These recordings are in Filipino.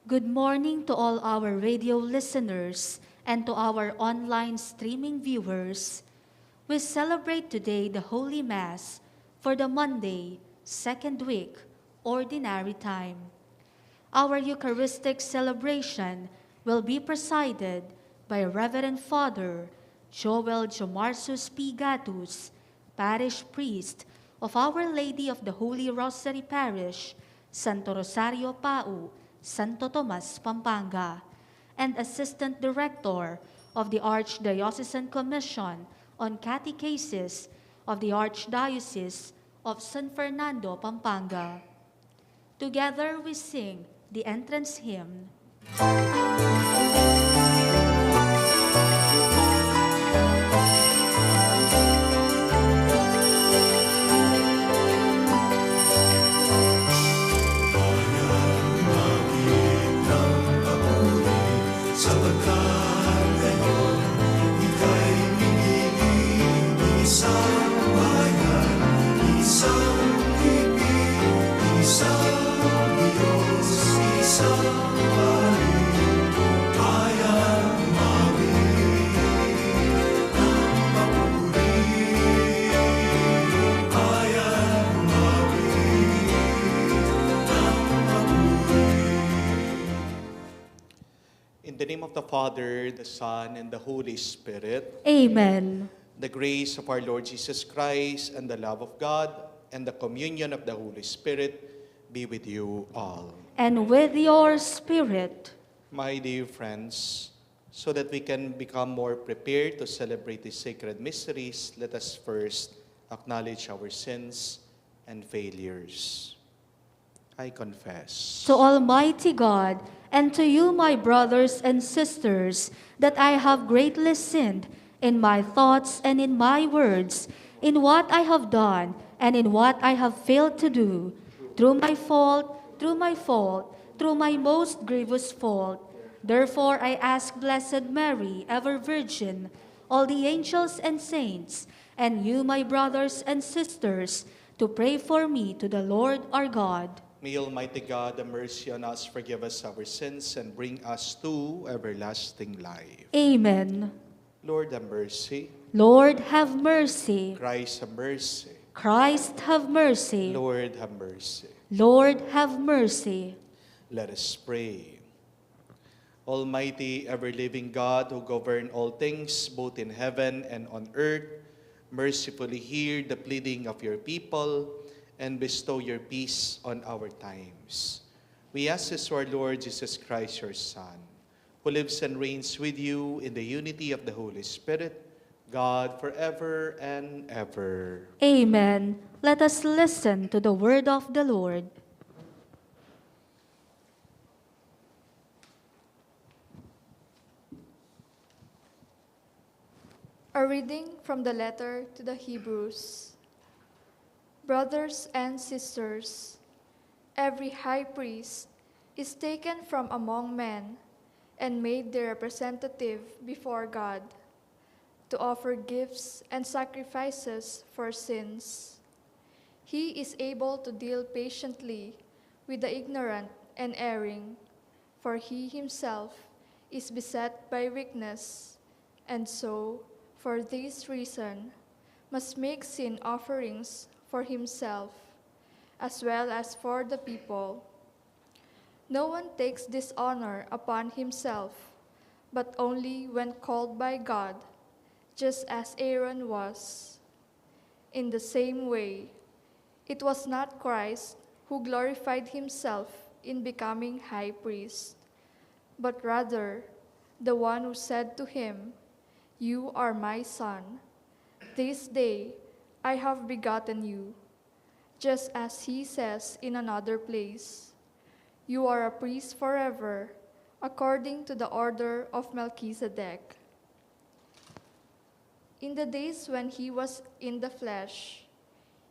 Good morning to all our radio listeners and to our online streaming viewers. We celebrate today the Holy Mass for the Monday, second week, Ordinary Time. Our Eucharistic celebration will be presided by Reverend Father Jowel Jomarsus P. Gatus, Parish Priest of Our Lady of the Holy Rosary Parish, Santo Rosario, Pau, Santo Tomas, Pampanga, and Assistant Director of the Archdiocesan Commission on Catechesis of the Archdiocese of San Fernando, Pampanga. Together we sing the entrance hymn. In the name of the Father, the Son, and the Holy Spirit. Amen. The grace of our Lord Jesus Christ, and the love of God, and the communion of the Holy Spirit be with you all. And with your spirit. My dear friends, so that we can become more prepared to celebrate these sacred mysteries, let us first acknowledge our sins and failures. I confess To Almighty God, and to you, my brothers and sisters, that I have greatly sinned in my thoughts and in my words, in what I have done and in what I have failed to do, through my fault, through my most grievous fault. Therefore I ask Blessed Mary, ever Virgin, all the angels and saints, and you, my brothers and sisters, to pray for me to the Lord our God. May Almighty God have mercy on us, forgive us our sins, and bring us to everlasting life. Amen. Lord have mercy. Lord, have mercy. Christ have mercy. Christ, have mercy. Lord have mercy. Lord, have mercy. Let us pray. Almighty, ever-living God, who govern all things, both in heaven and on earth, mercifully hear the pleading of your people and bestow your peace on our times. We ask this to our Lord Jesus Christ, your Son, who lives and reigns with you in the unity of the Holy Spirit, God, forever and ever. Amen. Let us listen to the word of the Lord. A reading from the letter to the Hebrews. Brothers and sisters, every high priest is taken from among men and made their representative before God to offer gifts and sacrifices for sins. He is able to deal patiently with the ignorant and erring, for he himself is beset by weakness, and so, for this reason, must make sin offerings for himself, as well as for the people. No one takes this honor upon himself, but only when called by God, just as Aaron was. In the same way, it was not Christ who glorified himself in becoming high priest, but rather the one who said to him, "You are my son. This day I have begotten you," just as he says in another place, "You are a priest forever, according to the order of Melchizedek." In the days when he was in the flesh,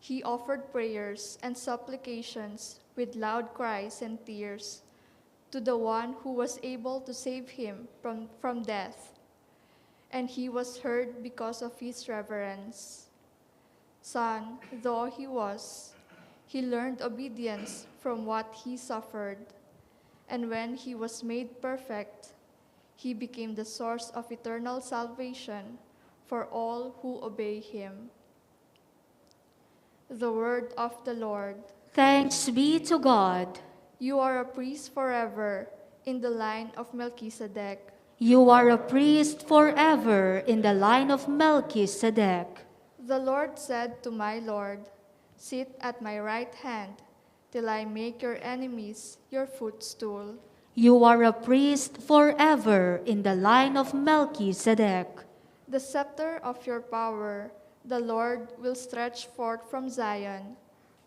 he offered prayers and supplications with loud cries and tears to the one who was able to save him from death, and he was heard because of his reverence. Son though he was, he learned obedience from what he suffered. and when he was made perfect, he became the source of eternal salvation for all who obey him. The word of the Lord. Thanks be to God. You are a priest forever in the line of Melchizedek. You are a priest forever in the line of Melchizedek. The Lord said to my Lord, "Sit at my right hand, till I make your enemies your footstool." You are a priest forever in the line of Melchizedek. The scepter of your power the Lord will stretch forth from Zion.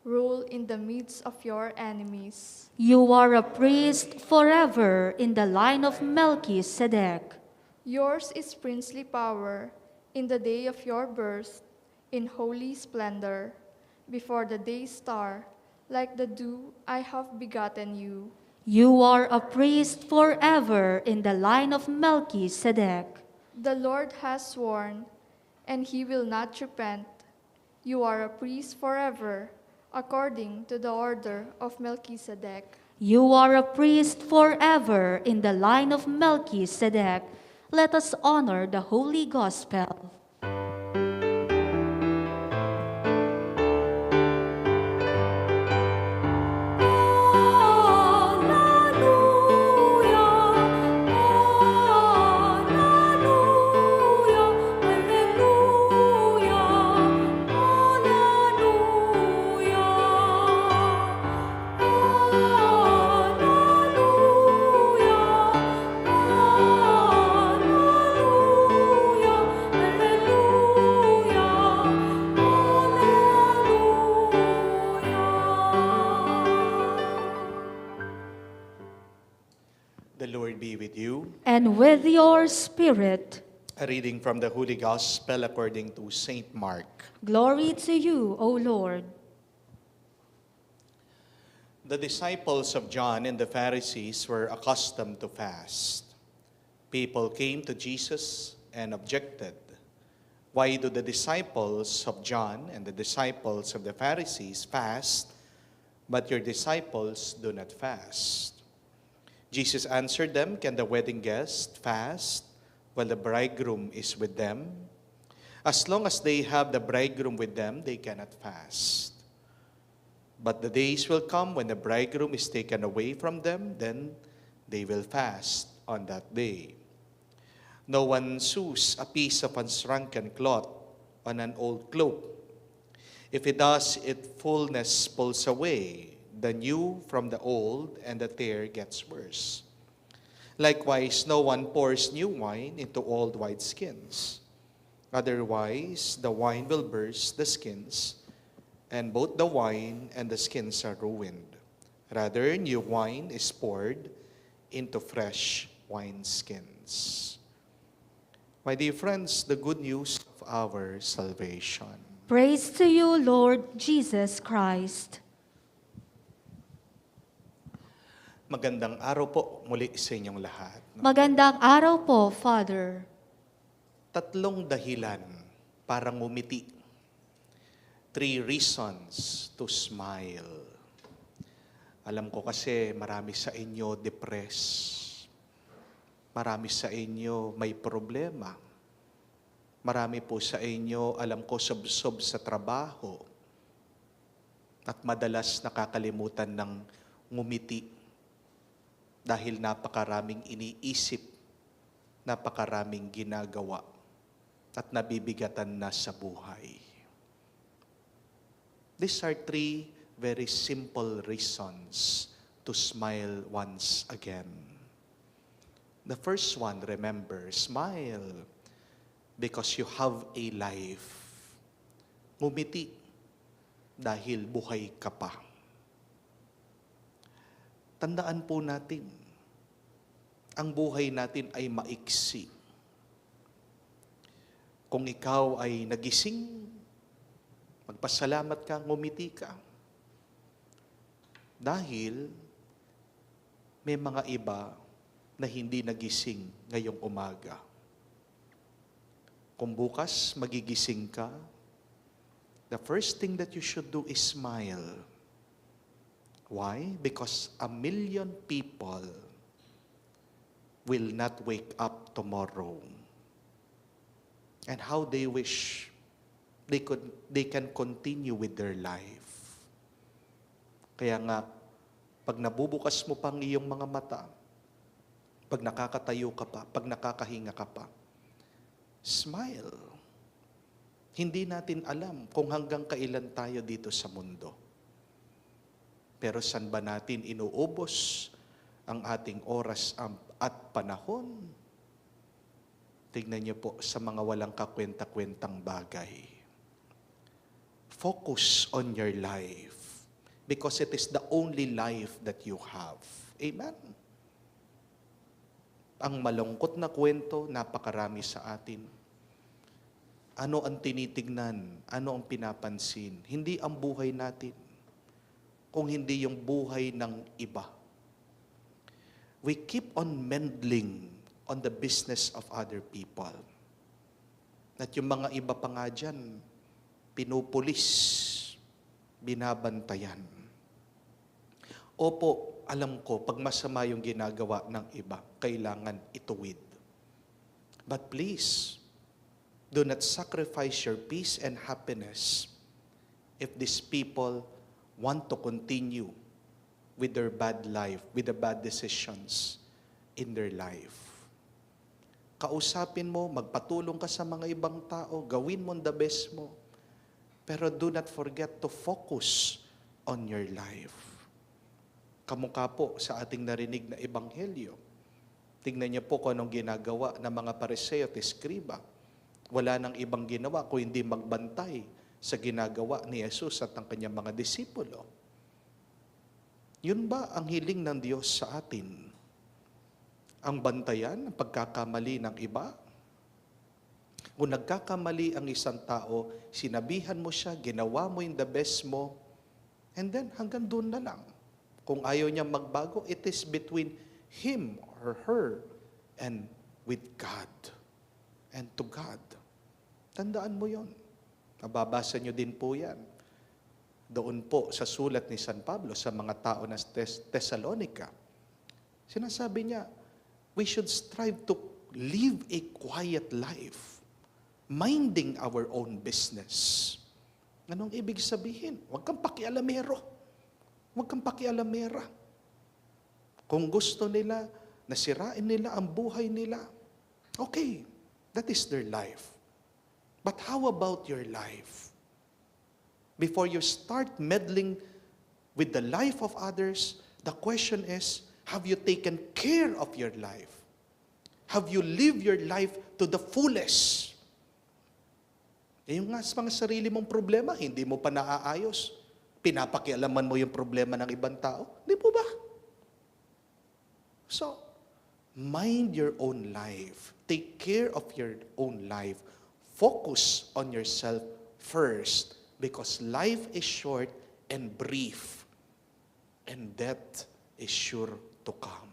Rule in the midst of your enemies. You are a priest forever in the line of Melchizedek. Yours is princely power in the day of your birth, in holy splendor. Before the day star, like the dew, I have begotten you. You are a priest forever in the line of Melchizedek. The Lord has sworn, and he will not repent. You are a priest forever, according to the order of Melchizedek. You are a priest forever in the line of Melchizedek. Let us honor the Holy Gospel. The Lord be with you. And with your spirit. A reading from the Holy Gospel according to Saint Mark. Glory to you, O Lord. The disciples of John and the Pharisees were accustomed to fast. People came to Jesus and objected, "Why do the disciples of John and the disciples of the Pharisees fast, but your disciples do not fast?" Jesus answered them, "Can the wedding guests fast while the bridegroom is with them? As long as they have the bridegroom with them, they cannot fast. But the days will come when the bridegroom is taken away from them, then they will fast on that day. No one sews a piece of unshrunken cloth on an old cloak. If it does, its fullness pulls away the new from the old, and the tear gets worse. Likewise, no one pours new wine into old wineskins. Otherwise, the wine will burst the skins, and both the wine and the skins are ruined. Rather, new wine is poured into fresh wineskins." My dear friends, the good news of our salvation. Praise to you, Lord Jesus Christ. Magandang araw po muli sa inyong lahat. Magandang araw po, Father. 3 dahilan para ngumiti. 3 reasons to smile. Alam ko kasi marami sa inyo depressed. Marami sa inyo may problema. Marami po sa inyo, alam ko, subsob sa trabaho. At madalas nakakalimutan ng ngumiti. Dahil napakaraming iniisip, napakaraming ginagawa, at nabibigatan na sa buhay. These are 3 very simple reasons to smile once again. The first one, remember, smile because you have a life. Ngumiti dahil buhay ka pa. Tandaan po natin, ang buhay natin ay maiksi. Kung ikaw ay nagising, magpasalamat ka, ngumiti ka. Dahil may mga iba na hindi nagising ngayong umaga. Kung bukas magigising ka, the first thing that you should do is smile. Why? Because 1,000,000 people will not wake up tomorrow. And how they wish they can continue with their life. Kaya nga, pag nabubukas mo pang iyong mga mata, pag nakakatayo ka pa, pag nakakahinga ka pa, smile. Hindi natin alam kung hanggang kailan tayo dito sa mundo. Pero saan ba natin inuubos ang ating oras at panahon? Tignan niyo po sa mga walang kakwenta-kwentang bagay. Focus on your life because it is the only life that you have. Amen? Ang malungkot na kwento, napakarami sa atin. Ano ang tinitignan? Ano ang pinapansin? Hindi ang buhay natin, kung hindi yung buhay ng iba. We keep on meddling on the business of other people. At yung mga iba pa nga dyan, pinupulis, binabantayan. Opo, alam ko, pag masama yung ginagawa ng iba, kailangan ituwid. But please, do not sacrifice your peace and happiness if these people want to continue with their bad life, with the bad decisions in their life. Kausapin mo, magpatulong ka sa mga ibang tao, gawin mo the best mo. Pero do not forget to focus on your life. Kamukha po sa ating narinig na ebanghelyo. Tingnan niyo po kung anong ginagawa ng mga Pariseo at Eskriba. Wala nang ibang ginawa kung hindi magbantay sa ginagawa ni Jesus at ang kanyang mga disipulo. Yun ba ang hiling ng Diyos sa atin? Ang bantayan, ang pagkakamali ng iba? Kung nagkakamali ang isang tao, sinabihan mo siya, ginawa mo yung the best mo, and then hanggang doon na lang. Kung ayaw niya magbago, it is between him or her and with God and to God. Tandaan mo yon. Nababasa niyo din po yan. Doon po sa sulat ni San Pablo sa mga tao na Thessalonica. Sinasabi niya, we should strive to live a quiet life, minding our own business. Anong ibig sabihin? Huwag kang pakialamero. Huwag kang pakialamera. Kung gusto nila, nasirain nila ang buhay nila, okay, that is their life. But how about your life? Before you start meddling with the life of others, the question is, have you taken care of your life? Have you lived your life to the fullest? Yung nga sa mga sarili mong problema, hindi mo pa naaayos. Pinapakialaman mo yung problema ng ibang tao. Di po ba? So, mind your own life. Take care of your own life. Focus on yourself first because life is short and brief and death is sure to come.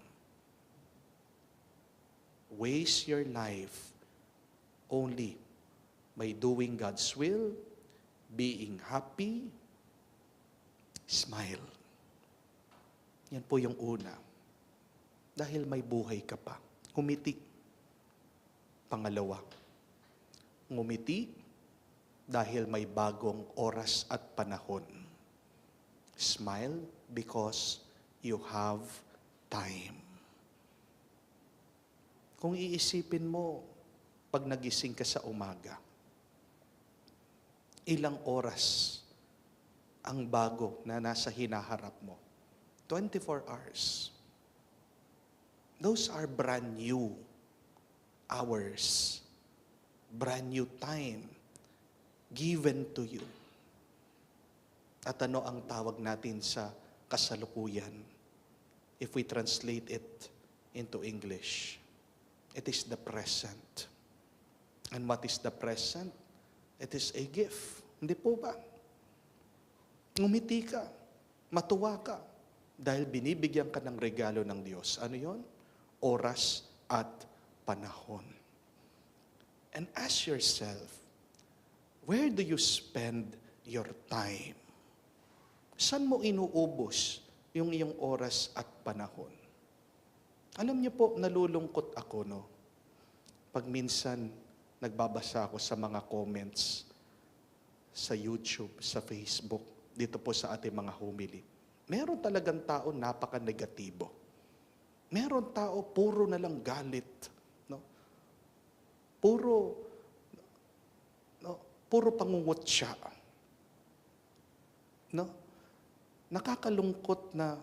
Waste your life only by doing God's will, being happy, smile. Yan po yung una. Dahil may buhay ka pa. Ngumiti. Pangalawa, ngumiti dahil may bagong oras at panahon. Smile because you have time. Kung iisipin mo, pag nagising ka sa umaga, ilang oras ang bago na nasa hinaharap mo? 24 hours. Those are brand new hours, brand new time given to you. At ano ang tawag natin sa kasalukuyan? If we translate it into English, it is the present. And what is the present? It is a gift. Hindi po ba? Ngumiti ka, matuwa ka, dahil binibigyan ka ng regalo ng Diyos. Ano yon? Oras at panahon. And ask yourself, where do you spend your time? Saan mo inuubos yung iyong oras at panahon. Alam niyo po, nalulungkot ako, no? Pag minsan, nagbabasa ako sa mga comments sa YouTube, sa Facebook, dito po sa ating mga homily. Meron talagang tao napaka-negatibo. Meron tao puro na lang galit, no? Puro pangungutya. No? Nakakalungkot na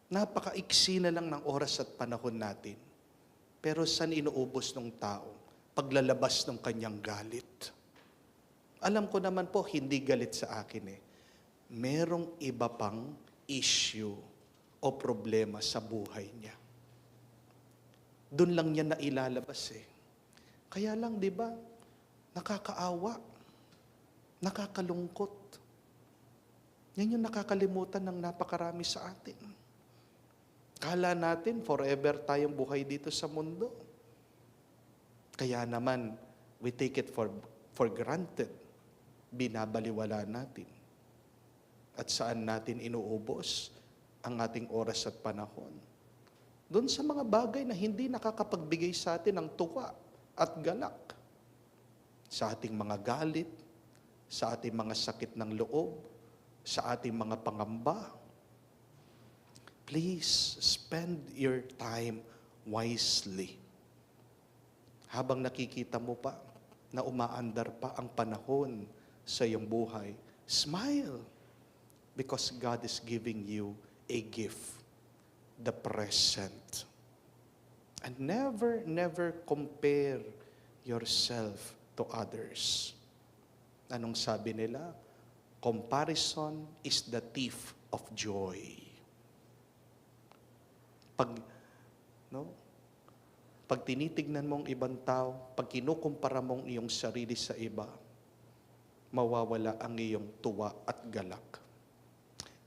napakaiksi na lang ng oras at panahon natin. Pero saan inuubos ng tao? Paglalabas ng kanyang galit. Alam ko naman po, hindi galit sa akin eh. Merong iba pang issue o problema sa buhay niya. Doon lang niya nailalabas eh. Kaya lang, di ba, nakakaawa, nakakalungkot. Yan yung nakakalimutan ng napakarami sa atin. Kala natin, forever tayong buhay dito sa mundo. Kaya naman, we take it for granted. Binabaliwala natin. At saan natin inuubos ang ating oras at panahon? Doon sa mga bagay na hindi nakakapagbigay sa atin ng tuwa at galak. Sa ating mga galit, sa ating mga sakit ng loob, sa ating mga pangamba. Please spend your time wisely. Habang nakikita mo pa na umaandar pa ang panahon sa iyong buhay, smile because God is giving you a gift, the present. And never compare yourself to others. Anong sabi nila? Comparison is the thief of joy. Pag tinitignan mong ibang tao, pag kinukumpara mong iyong sarili sa iba, mawawala ang iyong tuwa at galak.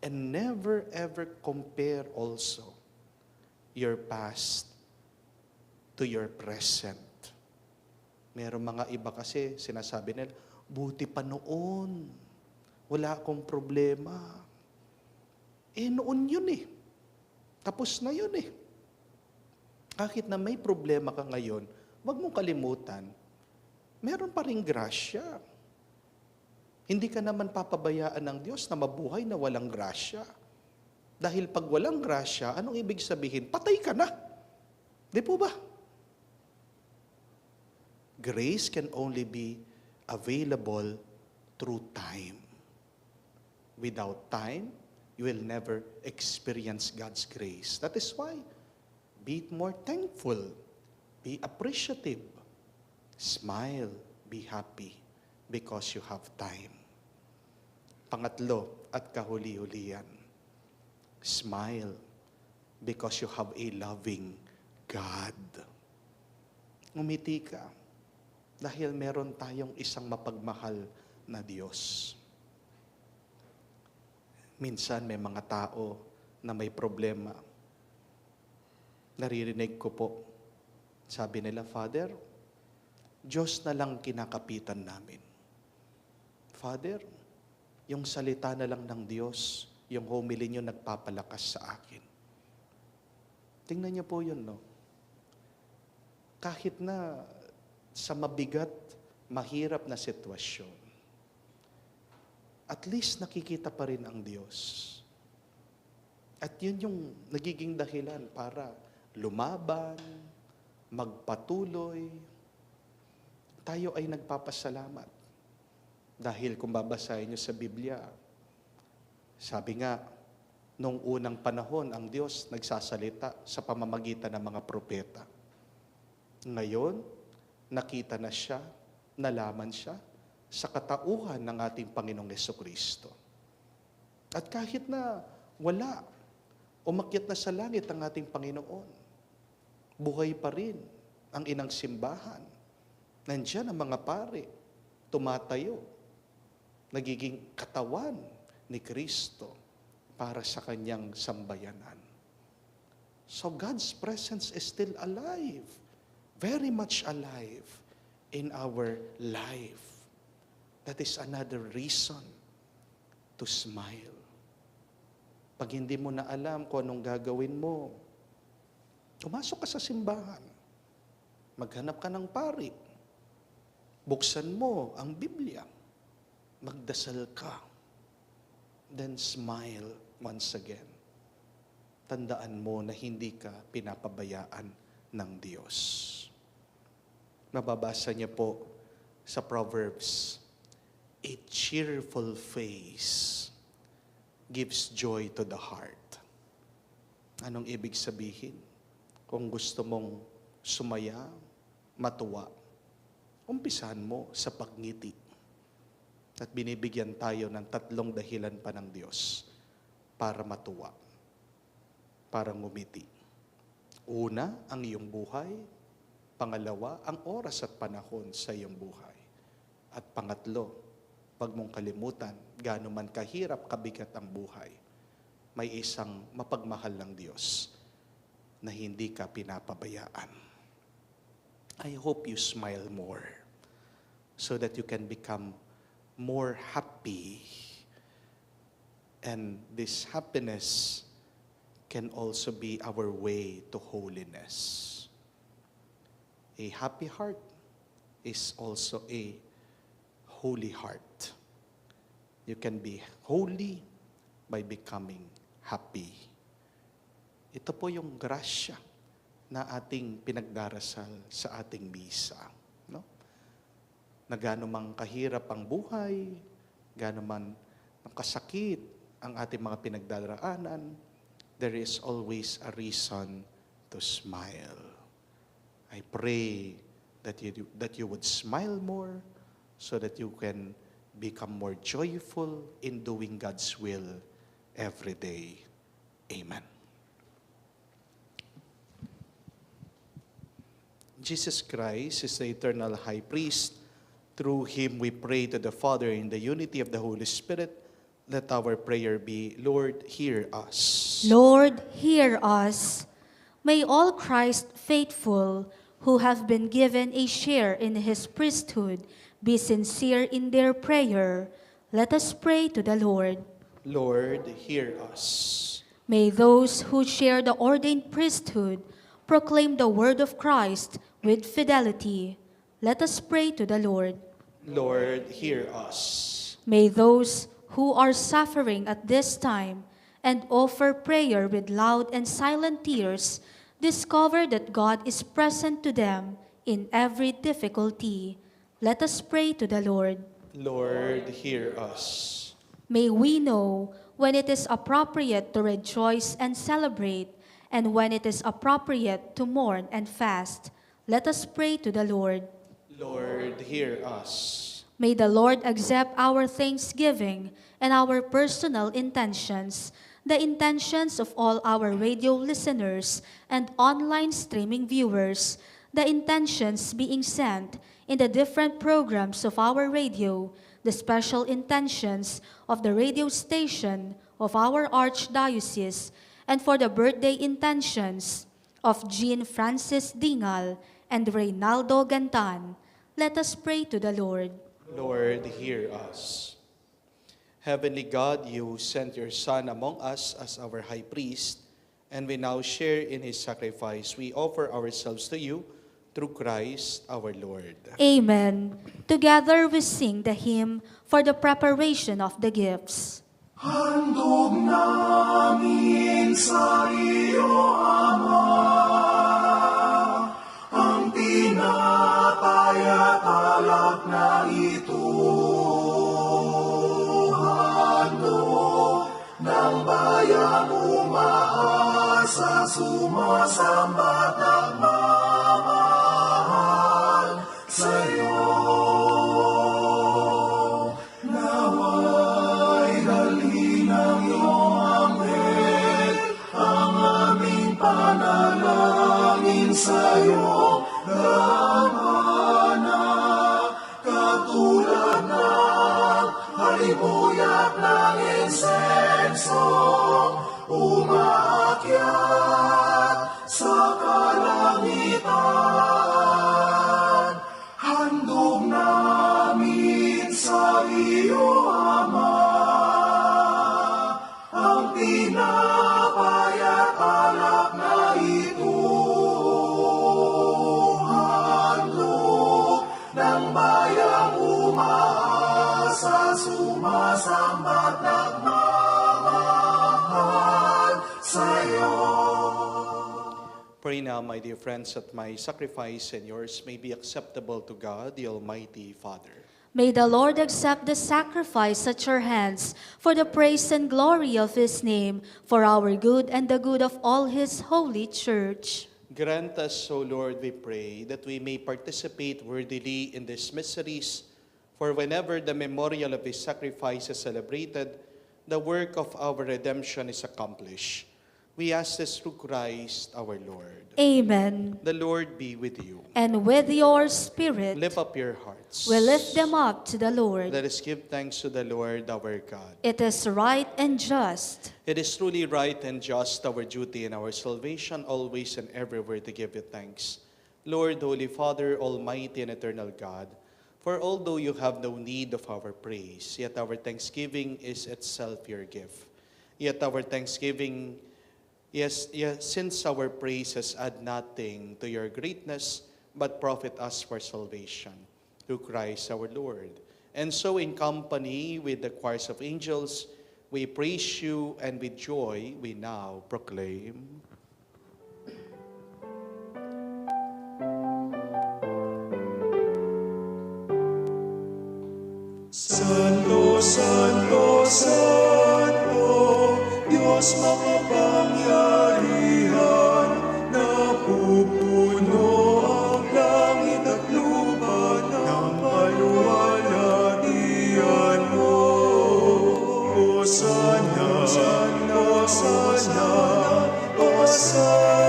And never ever compare also your past to your present. Meron mga iba kasi sinasabi nila, buti pa noon. Wala akong problema. Noon yun eh. Tapos na yun eh. Kahit na may problema ka ngayon, wag mong kalimutan, meron pa ring grasya. Hindi ka naman papabayaan ng Diyos na mabuhay na walang grasya. Dahil pag walang grasya, anong ibig sabihin? Patay ka na. Di po ba? Grace can only be available through time. Without time, you will never experience God's grace. That is why, be more thankful, be appreciative, smile, be happy, because you have time. Pangatlo at kahuli-hulihan, smile, because you have a loving God. Ngumiti ka, dahil meron tayong isang mapagmahal na Diyos. Minsan may mga tao na may problema. Naririnig ko po, sabi nila, Father, Diyos na lang kinakapitan namin. Father, yung salita na lang ng Diyos, yung homily niyo nagpapalakas sa akin. Tingnan niyo po yun, no? Kahit na sa mabigat, mahirap na sitwasyon, at least nakikita pa rin ang Diyos. At yun yung nagiging dahilan para lumaban, magpatuloy. Tayo ay nagpapasalamat. Dahil kung babasahin nyo sa Biblia, sabi nga, nung unang panahon, ang Diyos nagsasalita sa pamamagitan ng mga propeta. Ngayon, nakita na siya, nalaman siya, sa katauhan ng ating Panginoong Jesucristo. At kahit na wala, umakyat na sa langit ang ating Panginoon, buhay pa rin ang inang simbahan. Nandiyan ang mga pare, tumatayo, nagiging katawan ni Kristo para sa kanyang sambayanan. So God's presence is still alive, very much alive in our life. That is another reason to smile. Pag hindi mo na alam kung anong gagawin mo, pumasok ka sa simbahan. Maghanap ka ng pari. Buksan mo ang Biblia. Magdasal ka. Then smile once again. Tandaan mo na hindi ka pinapabayaan ng Diyos. Mababasa niya po sa Proverbs, a cheerful face gives joy to the heart. Anong ibig sabihin? Kung gusto mong sumaya, matuwa, umpisahan mo sa pagngiti. At binibigyan tayo ng 3 dahilan pa ng Diyos para matuwa, para ngumiti. Una, ang iyong buhay. Pangalawa, ang oras at panahon sa iyong buhay. At pangatlo, huwag mong kalimutan, gaano man kahirap, kabigat ang buhay, may isang mapagmahal ng Diyos na hindi ka pinapabayaan. I hope you smile more so that you can become more happy. And this happiness can also be our way to holiness. A happy heart is also a holy heart. You can be holy by becoming happy. Ito po yung grasya na ating pinagdarasal sa ating misa. No? Na gaano mang kahirap ang buhay, gaano man kasakit ang ating mga pinagdaraanan, there is always a reason to smile. I pray that you would smile more so that you can become more joyful in doing God's will every day. Amen. Jesus Christ is the eternal high priest. Through him we pray to the Father in the unity of the Holy Spirit. Let our prayer be, Lord, hear us. Lord, hear us. May all Christ faithful who have been given a share in his priesthood be sincere in their prayer. Let us pray to the Lord. Lord, hear us. May those who share the ordained priesthood proclaim the word of Christ with fidelity. Let us pray to the Lord. Lord, hear us. May those who are suffering at this time and offer prayer with loud and silent tears discover that God is present to them in every difficulty. Let us pray to the Lord. Lord, hear us. May we know when it is appropriate to rejoice and celebrate, and when it is appropriate to mourn and fast. Let us pray to the Lord. Lord, hear us. May the Lord accept our thanksgiving and our personal intentions, the intentions of all our radio listeners and online streaming viewers, the intentions being sent in the different programs of our radio, the special intentions of the radio station of our Archdiocese, and for the birthday intentions of Jean Francis Dingal and Reynaldo Gantan. Let us pray to the Lord. Lord, hear us. Heavenly God, you sent your Son among us as our high priest, and we now share in his sacrifice. We offer ourselves to you through Christ our Lord. Amen. Together we sing the hymn for the preparation of the gifts. Handog namin sa iyo, Ama, ang tinatay at alak na ito. Handog ng bayang umaasa, sumasambat at mamahal sa iyo. Sa'yo damana, katulad ng halibuyat ng insenso, umaakyat sa kalangitan. Handog namin sa iyo, Ama, ang Pray now, my dear friends, that my sacrifice and yours may be acceptable to God, the Almighty Father. May the Lord accept the sacrifice at your hands for the praise and glory of his name, for our good and the good of all his holy church. Grant us, O Lord, we pray, that we may participate worthily in these mysteries, for whenever the memorial of his sacrifice is celebrated, the work of our redemption is accomplished. We ask this through Christ our Lord. Amen. The Lord be with you. And with your spirit, Lift up your hearts. we lift them up to the Lord. Let us give thanks to the Lord our God. It is right and just. It is truly right and just, our duty and our salvation, always and everywhere to give you thanks. Lord, Holy Father, Almighty and Eternal God, for although you have no need of our praise, yet our thanksgiving is itself your gift. Yet our thanksgiving, yes, since our praises add nothing to your greatness, but profit us for salvation, through Christ our Lord. And so in company with the choirs of angels, we praise you, and with joy we now proclaim. Santo, Santo, Santo, Diyos makapangyarihan, napupuno ang langit at lupa ng kaluwalhatian mo. Hosana, Hosana, Hosana,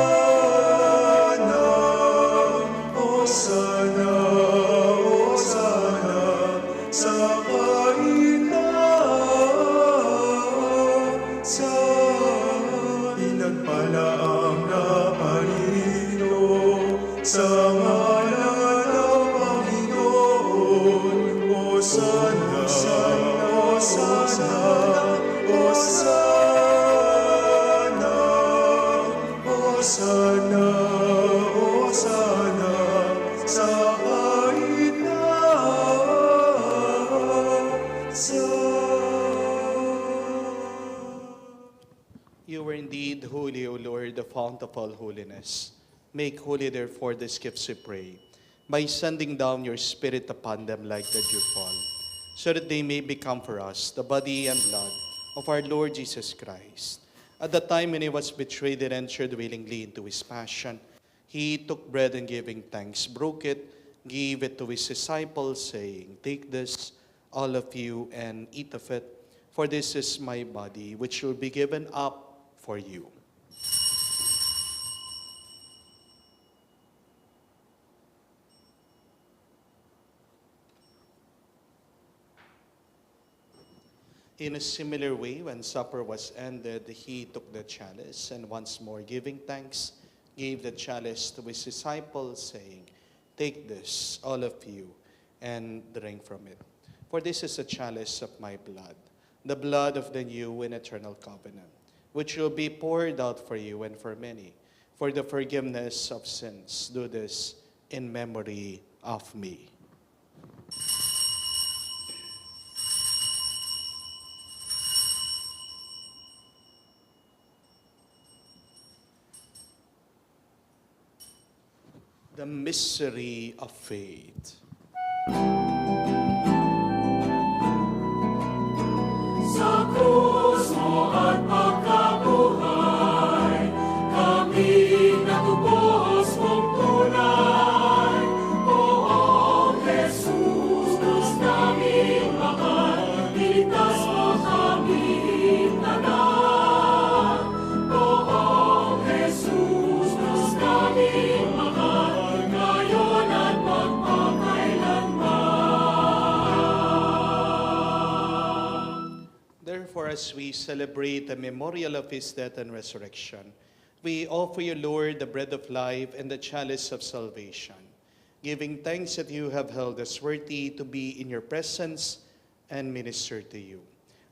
Hosana, Hosana, sa pinagpalaang naparito sa ngalan ng Panginoon. Hosana, Hosana, Hosana, Hosana, Hosana, sa You are indeed holy, O Lord, the fount of all holiness. Make holy, therefore, these gifts, we pray, by sending down your Spirit upon them like the dewfall, so that they may become for us the body and blood of our Lord Jesus Christ. At the time when he was betrayed and entered willingly into his passion, he took bread and giving thanks, broke it, gave it to his disciples, saying, "Take this, all of you, and eat of it, for this is my body, which will be given up for you." In a similar way, when supper was ended, he took the chalice, and once more giving thanks, gave the chalice to his disciples, saying, "Take this, all of you, and drink from it. For this is the chalice of my blood, the blood of the new and eternal covenant, which will be poured out for you and for many, for the forgiveness of sins. Do this in memory of me." The mystery of faith. Sa krus mo at pagkabuhay, kami natubos mong tunay. Poong Jesus, Diyos naming mahal, iligtas mo kaming tanan. Poong Jesus, Diyos naming mahal, ngayon at magpakailanman. Therefore, as we celebrate the memorial of his death and resurrection, we offer you, Lord, the bread of life and the chalice of salvation, giving thanks that you have held us worthy to be in your presence and minister to you.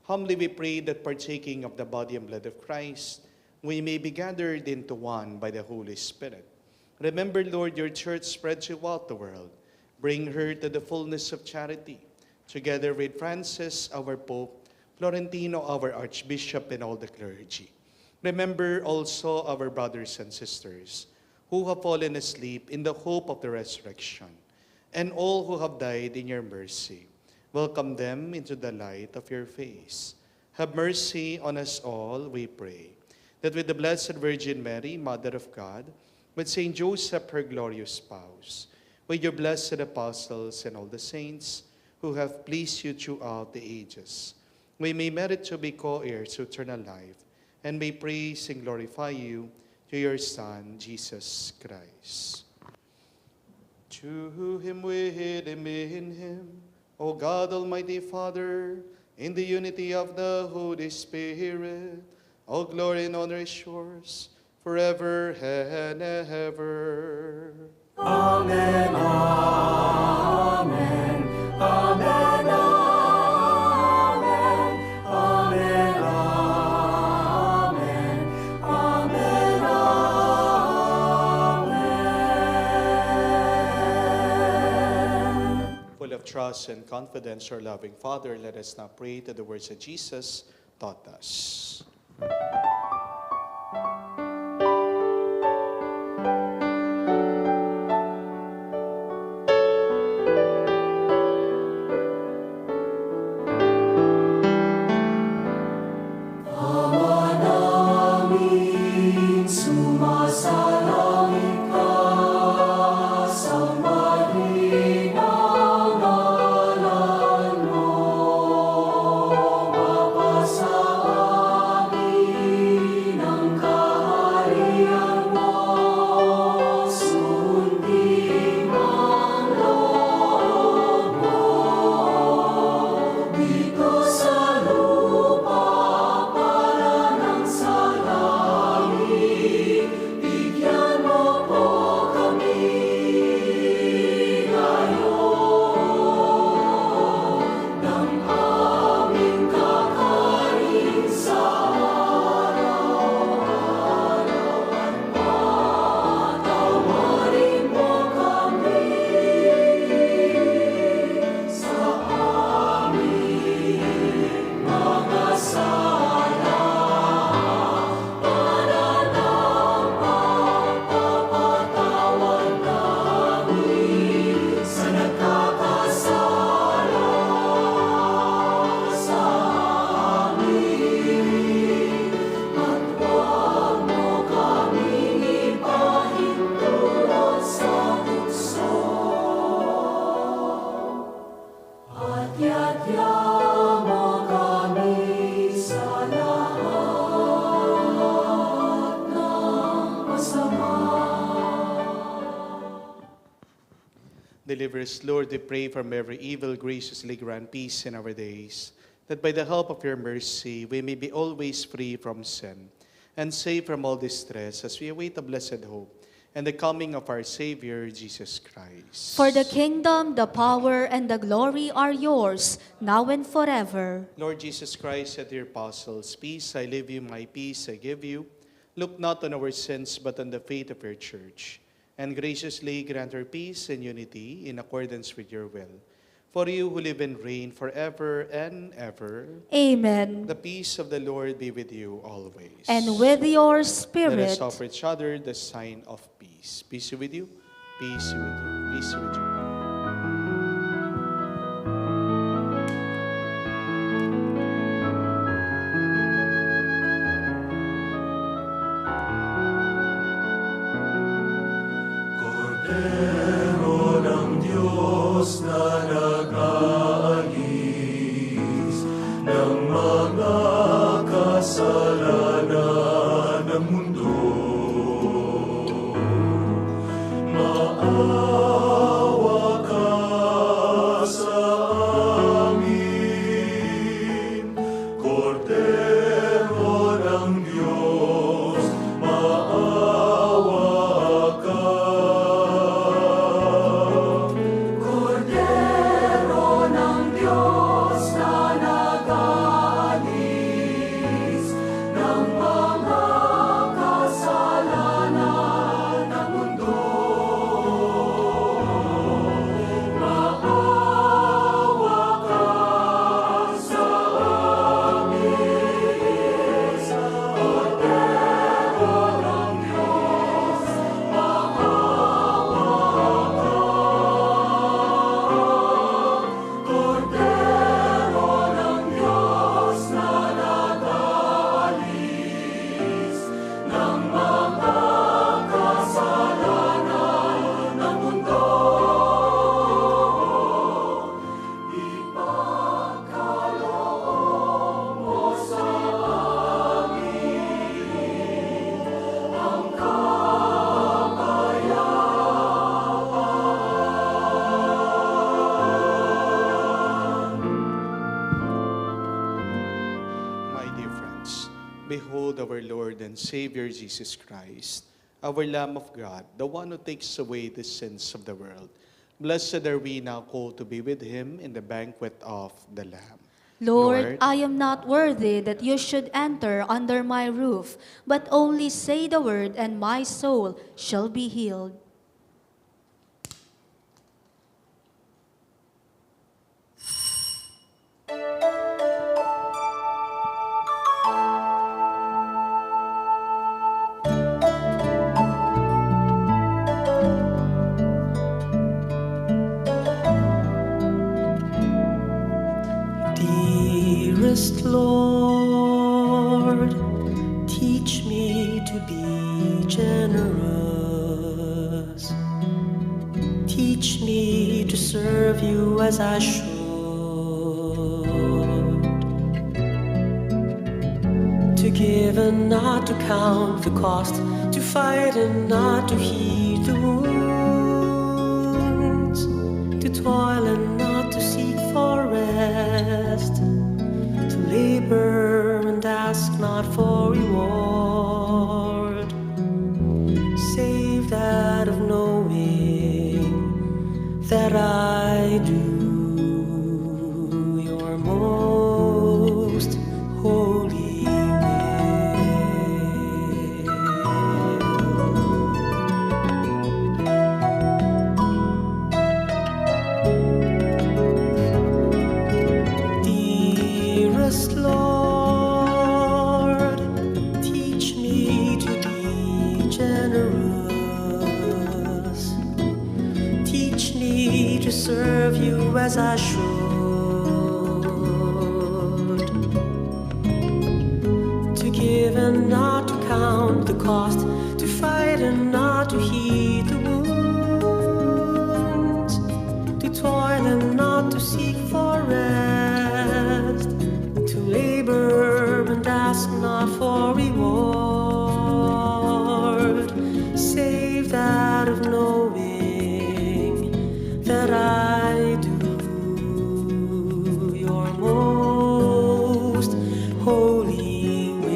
Humbly we pray that partaking of the body and blood of Christ, we may be gathered into one by the Holy Spirit. Remember, Lord, your church spread throughout the world. Bring her to the fullness of charity, together with Francis, our Pope, Florentino, our Archbishop, and all the clergy. Remember also our brothers and sisters who have fallen asleep in the hope of the resurrection, and all who have died in your mercy. Welcome them into the light of your face. Have mercy on us all, we pray, that with the Blessed Virgin Mary, Mother of God, with Saint Joseph, her glorious spouse, with your blessed apostles and all the saints who have pleased you throughout the ages, we may merit to be co-heirs to eternal life, and may praise and glorify you through your Son, Jesus Christ. To him, with him, in him, O God, Almighty Father, in the unity of the Holy Spirit, all glory and honor is yours, forever and ever. Amen, amen, amen, amen, amen, amen, amen. Full of trust and confidence, our loving Father, let us now pray to the words that Jesus taught us. Deliver us, Lord, we pray, from every evil, graciously grant peace in our days, that by the help of your mercy we may be always free from sin, and safe from all distress as we await the blessed hope and the coming of our Savior, Jesus Christ. For the kingdom, the power, and the glory are yours, now and forever. Lord Jesus Christ, said to your apostles, peace I leave you, my peace I give you. Look not on our sins, but on the faith of your church, and graciously grant her peace and unity in accordance with your will. For you who live and reign forever and ever. Amen. The peace of the Lord be with you always. And with your spirit. Let us offer each other the sign of peace. Peace be with you. Peace be with you. Peace be with you. Cordero ng Diyos na nag-aalis ng mga kasalanan ng mundo, maawa ka sa amin. Cordero ng Diyos, maawa ka. Cordero behold our Lord and Savior Jesus Christ, our Lamb of God, the one who takes away the sins of the world. Blessed are we now called to be with him in the banquet of the Lamb. Lord, I am not worthy that you should enter under my roof, but only say the word and my soul shall be healed. Dearest Lord, teach me to be generous. Teach me to serve you as I should. To give and not to count the cost. To fight and not to heed the wounds. To toil and not to seek for rest. To labor and ask not for reward, save that of knowing that I do your most holy Lord, teach me to be generous. Teach me to serve you as I should. To give and not to count the cost. To fight and not to heed the wounds. To toil and not to seek for rest. To labor and ask not for reward, save that of knowing that I do your most holy will.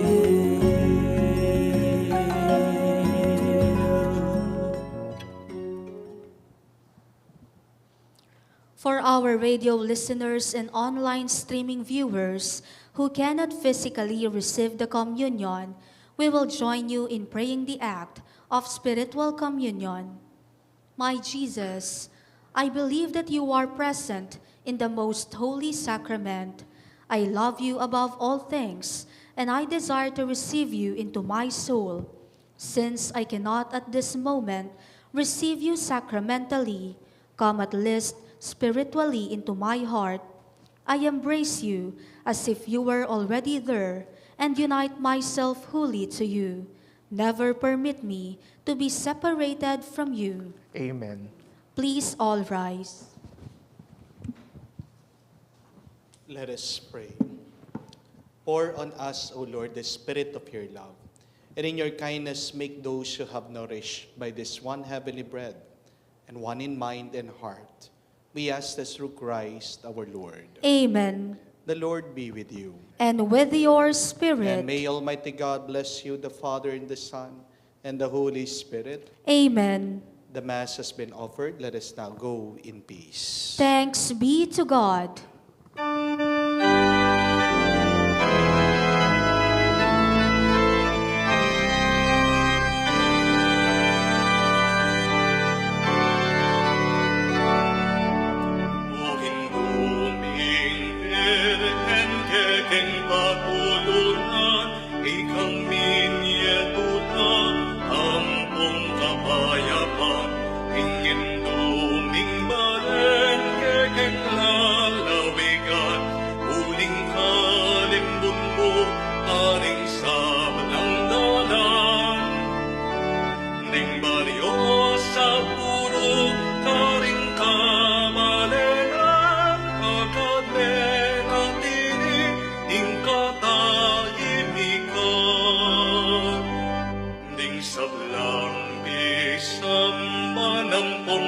For our radio listeners and online streaming viewers who cannot physically receive the communion, we will join you in praying the act of spiritual communion. My Jesus, I believe that you are present in the most holy sacrament. I love you above all things, and I desire to receive you into my soul. Since I cannot at this moment receive you sacramentally, come at least spiritually into my heart. I embrace you as if you were already there and unite myself wholly to you. Never permit me to be separated from you. Amen. Please all rise. Let us pray. Pour on us, O Lord, the spirit of your love, and in your kindness make those who have nourished by this one heavenly bread and one in mind and heart. We ask this through Christ our Lord. Amen. The Lord be with you. And with your spirit. And may Almighty God bless you, the Father and the Son, and the Holy Spirit. Amen. The Mass has been offered. Let us now go in peace. Thanks be to God.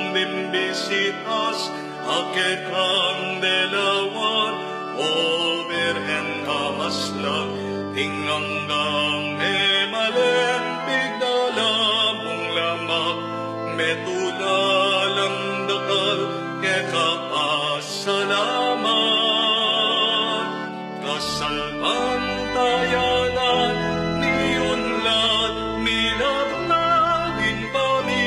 Bimbisitas, aket kang delawan, o Birhen kamaslang, inganggang emalempig na lamong lamak, metulalang dakal, ke kapasalamat. Kasalpantayanan, niunlad, milagnahin pa mi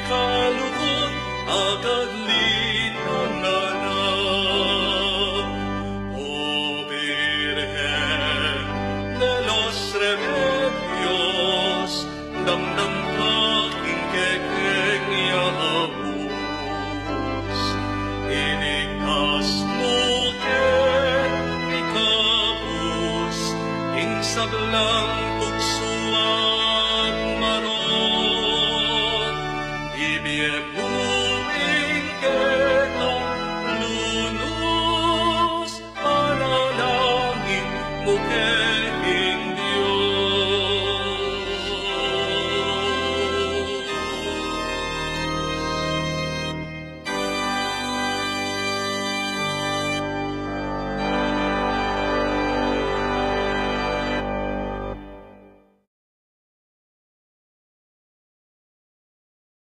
kalugod, agad linanganap. O Virgen de los Remedios, damdam aking kekenya abus, iligtas mo ikabus, insablang pugsuan maron, ibiyebus